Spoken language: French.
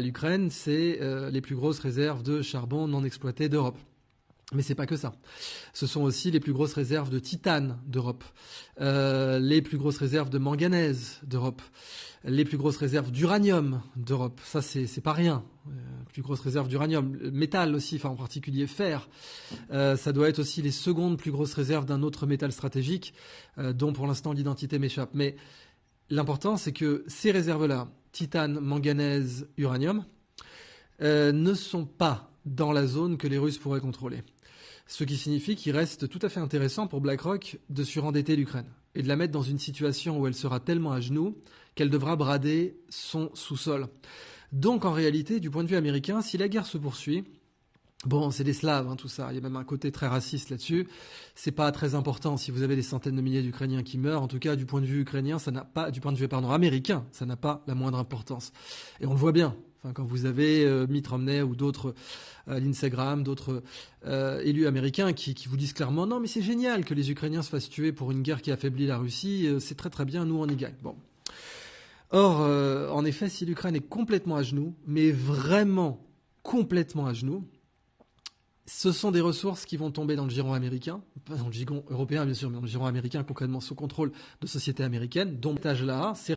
L'Ukraine, c'est les plus grosses réserves de charbon non exploitées d'Europe. Mais c'est pas que ça. Ce sont aussi les plus grosses réserves de titane d'Europe, les plus grosses réserves de manganèse d'Europe, les plus grosses réserves d'uranium d'Europe. Ça, c'est pas rien. Plus grosses réserves d'uranium, métal aussi, enfin en particulier fer. Ça doit être aussi les secondes plus grosses réserves d'un autre métal stratégique, dont pour l'instant l'identité m'échappe. Mais l'important, c'est que ces réserves-là, titane, manganèse, uranium, ne sont pas dans la zone que les Russes pourraient contrôler. Ce qui signifie qu'il reste tout à fait intéressant pour BlackRock de surendetter l'Ukraine et de la mettre dans une situation où elle sera tellement à genoux qu'elle devra brader son sous-sol. Donc en réalité, du point de vue américain, si la guerre se poursuit, bon, c'est des Slaves, tout ça. Il y a même un côté très raciste là-dessus. C'est pas très important si vous avez des centaines de milliers d'Ukrainiens qui meurent. En tout cas, du point de vue ukrainien, ça n'a pas, du point de vue, américain, ça n'a pas la moindre importance. Et on le voit bien. Enfin, quand vous avez Mitt Romney ou d'autres, Lindsey Graham, d'autres élus américains qui vous disent clairement non, mais c'est génial que les Ukrainiens se fassent tuer pour une guerre qui affaiblit la Russie. C'est très très bien. Nous, on y gagne. Bon. Or, en effet, si l'Ukraine est complètement à genoux, mais vraiment complètement à genoux, ce sont des ressources qui vont tomber dans le giron américain, pas dans le giron européen bien sûr, mais dans le giron américain concrètement sous contrôle de sociétés américaines, dont l'étage là, c'est